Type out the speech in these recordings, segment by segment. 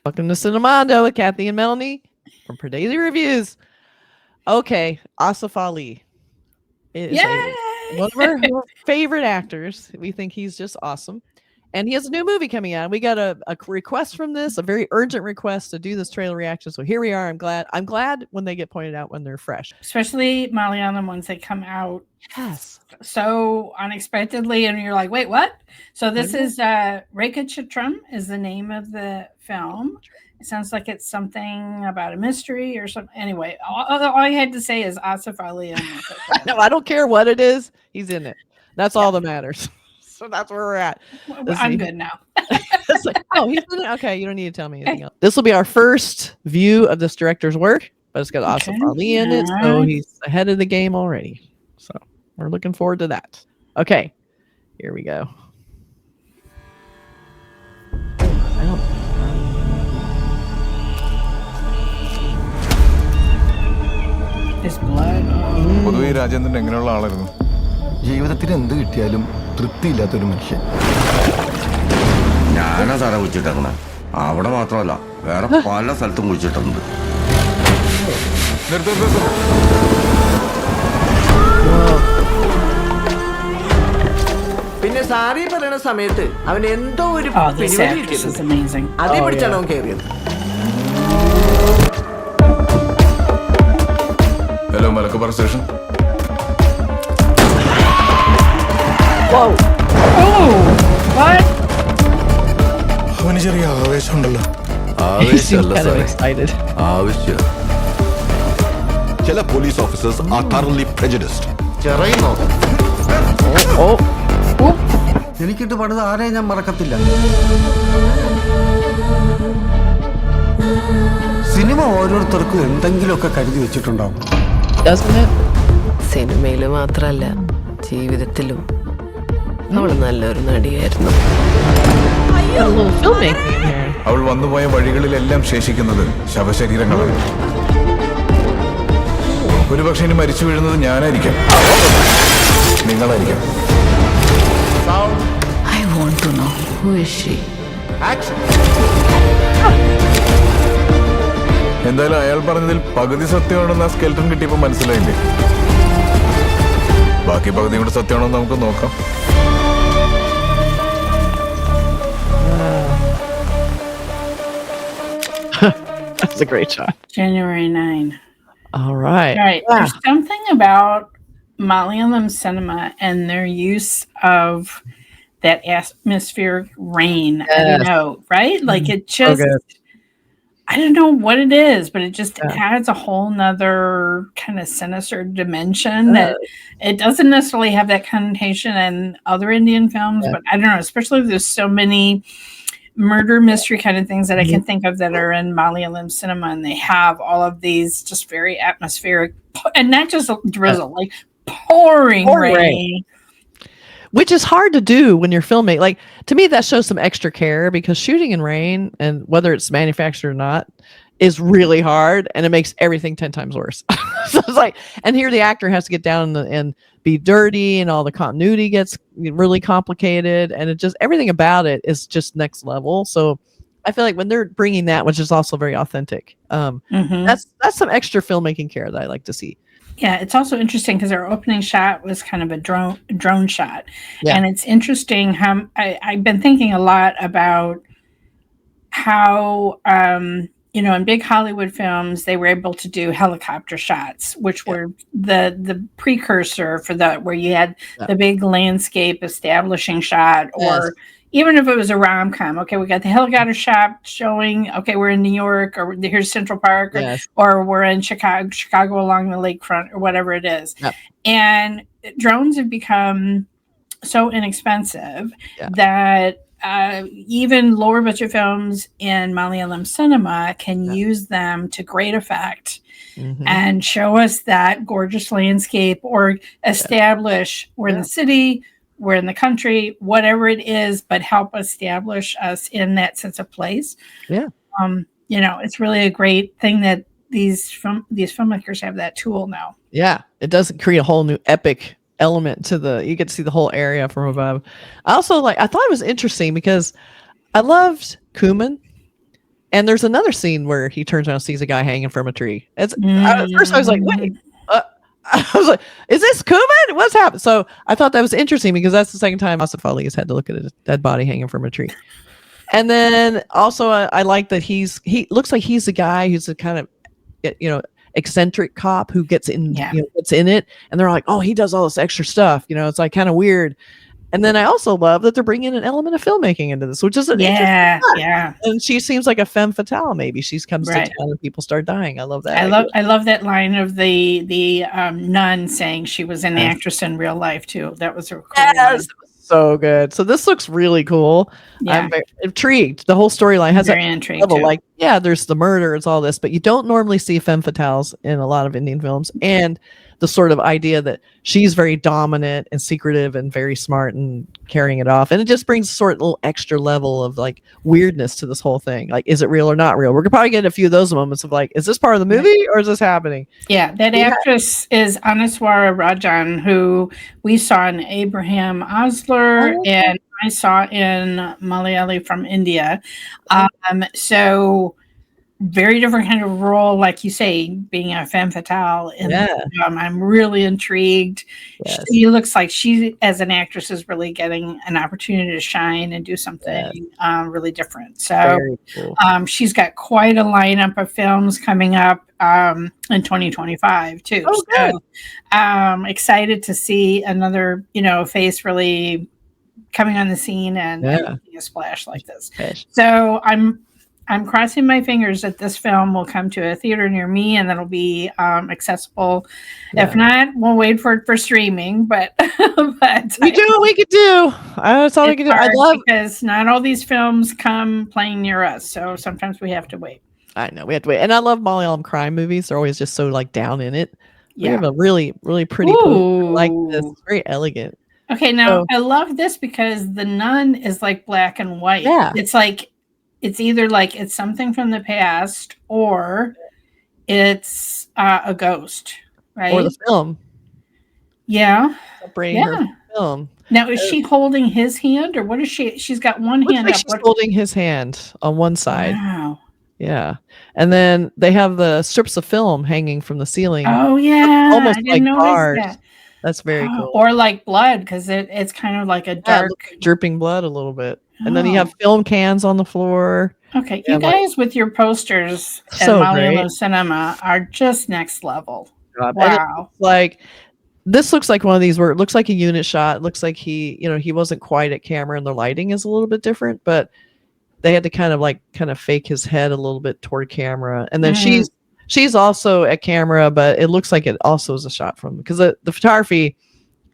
Welcome to Cinemando with Kathy and Melanie from Per Daily Reviews. Okay, Asif Ali is one of our favorite actors. We think he's just awesome. And he has a new movie coming out. We got a request from this, a very urgent request to do this trailer reaction. So here we are. I'm glad when they get pointed out when they're fresh. Especially Malayalam ones, they come out so unexpectedly and you're like, wait, what? So this is Rekhachithram is the name of the film. It sounds like it's something about a mystery or something. Anyway, all I had to say is Asif Ali. No, I don't care what it is. He's in it. That's all that matters. So that's where we're at. I'm good now. It's like, oh, he's in it? Okay, you don't need to tell me anything else. This will be our first view of this director's work, but it's got Asif Ali in it, so he's ahead of the game already. So we're looking forward to that. Okay, here we go. His blood. പൊതുവെ രാജേന്ദ്രൻ എങ്ങനെയുള്ള ആളായിരുന്നു? ജീവിതത്തിൽ എന്ത് കിട്ടിയാലും തൃപ്തിയില്ലാത്തൊരു മനുഷ്യൻ. ഞാനാ സാറെ കുഴിച്ചിട്ടേക്കണേ. അവിടെ മാത്രമല്ല വേറെ പല സ്ഥലത്തും കുഴിച്ചിട്ടുണ്ട്. പിന്നെ സാറി പറയുന്ന സമയത്ത് അവൻ എന്തോ ഒരു അതേ പിടിച്ചാണ് അവൻ കയറിയത്. Hello Malakkappara station. അവന് ചെറിയ ആവേശം ഉണ്ടല്ലോ. ആവശ്യം. ചില police officers are thoroughly prejudiced. എനിക്കിട്ട് പണിത് ആരെയും ഞാൻ മറക്കത്തില്ല. സിനിമ ഓരോരുത്തർക്കും എന്തെങ്കിലുമൊക്കെ കരുതി വെച്ചിട്ടുണ്ടാവും. സിനിമയില് മാത്രല്ല ജീവിതത്തിലും അവള് നല്ലൊരു നടിയായിരുന്നു. അവൾ വന്നുപോയ വഴികളിലെല്ലാം ശേഷിക്കുന്നത് ശവശരീരങ്ങളാണ്. ഒരുപക്ഷെ ഇനി മരിച്ചു വീഴുന്നത് ഞാനായിരിക്കാം, നിങ്ങളായിരിക്കാം. I want to know who is she. എന്തായാലും അയാൾ പറഞ്ഞതിൽ പകുതി സത്യമാണെന്ന് ആ സ്കെൽട്ടൺ കിട്ടിയപ്പോൾ മനസ്സിലായില്ലേ? ബാക്കി പകുതി കൂടെ സത്യമാണോ നമുക്ക് നോക്കാം. That's a great shot. January 9. All right. Right. Yeah. There's something about Malayalam cinema and their use of that atmospheric rain. I don't know, right? Like it just, I don't know what it is, but it just adds a whole nother kind of sinister dimension that it doesn't necessarily have that connotation in other Indian films, but I don't know, especially there's so many murder mystery kind of things that I can think of that are in Malayalam cinema, and they have all of these just very atmospheric and not just a drizzle, like pouring rain. Which is hard to do when you're filming. Like, to me, that shows some extra care, because shooting in rain, and whether it's manufactured or not, is really hard, and it makes everything 10 times worse. So it's like, and here the actor has to get down and be dirty, and all the continuity gets really complicated, and it just, everything about it is just next level. So I feel like when they're bringing that, which is also very authentic, that's some extra filmmaking care that I like to see. Yeah, it's also interesting because our opening shot was kind of a drone shot. Yeah. And it's interesting how I've been thinking a lot about how, in big Hollywood films, they were able to do helicopter shots, which were the precursor for that, where you had the big landscape establishing shot, or even if it was a rom-com, okay, we got the helicopter shot showing, okay, we're in New York, or here's Central Park, or we're in Chicago along the lakefront, or whatever it is. Yep. And drones have become so inexpensive that even lower budget films in Malayalam cinema can use them to great effect and show us that gorgeous landscape, or establish we're in the city, we're in the country, whatever it is, but help establish us in that sense of place. Yeah. It's really a great thing that these filmmakers have that tool now. Yeah. It does create a whole new epic element to you get to see the whole area from above. I thought it was interesting because I loved cumin And there's another scene where he turns around and sees a guy hanging from a tree. At first I was like, wait, I was like, is this Kuman? What's happened? So I thought that was interesting because that's the second time Asif Ali has had to look at a dead body hanging from a tree. And then also I like that he looks like he's the guy who's the kind of, eccentric cop who gets in, gets in it. And they're like, oh, he does all this extra stuff. It's like kind of weird. And then I also love that they're bringing an element of filmmaking into this, which is yeah. And she seems like a femme fatale. Maybe she comes to town and people start dying. I love that. I love that line of the nun saying she was an actress in real life too. That was a cool one. So good. So this looks really cool. Yeah. I'm very intrigued. The whole storyline has very a intrigued level. Too. Like, yeah, there's the murder, it's all this, but you don't normally see femme fatales in a lot of Indian films. And the sort of idea that she's very dominant and secretive and very smart and carrying it off. And it just brings a sort of little extra level of like weirdness to this whole thing. Like, is it real or not real? We're probably getting a few of those moments of like, is this part of the movie or is this happening? Yeah, that actress is Anaswara Rajan, who we saw in Abraham Osler and I saw in Malayalam from India. So very different kind of role, like you say, being a femme fatale. And I'm really intrigued. Yes. She looks like she, as an actress, is really getting an opportunity to shine and do something really different. So cool. She's got quite a lineup of films coming up in 2025 too. Oh, so excited to see another, face really coming on the scene and making a splash like this. So I'm crossing my fingers that this film will come to a theater near me and that'll be accessible. Yeah. If not, we'll wait for it for streaming. But we do what we could do. That's all we can do. I love because not all these films come playing near us, so sometimes we have to wait. I know we have to wait, and I love Malayalam crime movies. They're always just so like down in it. We have a really, really pretty poster like this. It's very elegant. Okay, now I love this because the nun is like black and white. Yeah, it's like. It's either like it's something from the past or it's a ghost, right? Or the film. Yeah. Separating her from the film. Now, is she holding his hand or what is she? She's got one hand like up. She's holding his hand on one side. Wow. Yeah. And then they have the strips of film hanging from the ceiling. Oh, yeah. Almost like bars. That. That's very cool. Or like blood because it's kind of like a dark. Dripping blood a little bit. And then you have film cans on the floor. Okay, you guys with your posters at Malayalam Cinema are just next level. Wow. Like this looks like one of these where it looks like a unit shot. It looks like he wasn't quite at camera and the lighting is a little bit different, but they had to kind of fake his head a little bit toward camera. And then she's also at camera, but it looks like it also is a shot from because the photography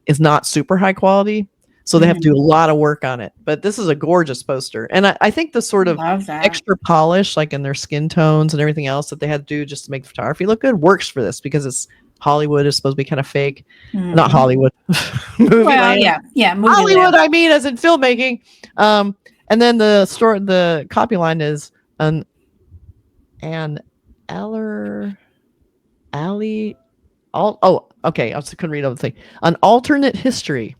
is not super high quality. So they have to do a lot of work on it. But this is a gorgeous poster. And I think the sort of extra polish, like in their skin tones and everything else that they had to do just to make the photography look good, works for this because it's Hollywood is supposed to be kind of fake. Not Hollywood. Movie land. Yeah. Hollywood, I mean, as in filmmaking. And then the copy line is an Eller Ali. Okay. I couldn't read the thing. An alternate history.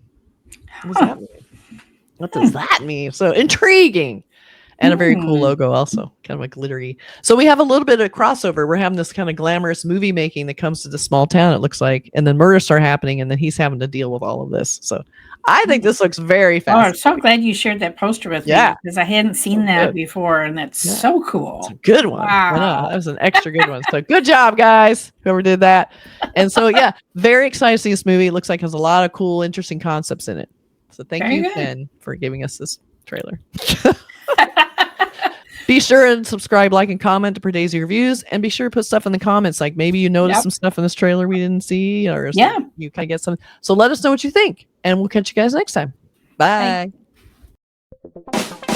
What does that mean? So intriguing. And a very cool logo also, kind of like glittery. So we have a little bit of crossover. We're having this kind of glamorous movie making that comes to this small town, it looks like, and then murders start happening, and then he's having to deal with all of this. So I think this looks very fascinating. I'm so glad you shared that poster with me because I hadn't seen that before, and that's so cool. It's a good one. Wow. That was an extra good one. So good job, guys, whoever did that. And so, very excited to see this movie. It looks like it has a lot of cool, interesting concepts in it. So thank you, Ken, for giving us this trailer. Be sure and subscribe, like, and comment to Perday's reviews, and be sure to put stuff in the comments. Like maybe you noticed some stuff in this trailer we didn't see, or you kind of get some. So let us know what you think, and we'll catch you guys next time. Bye. Bye.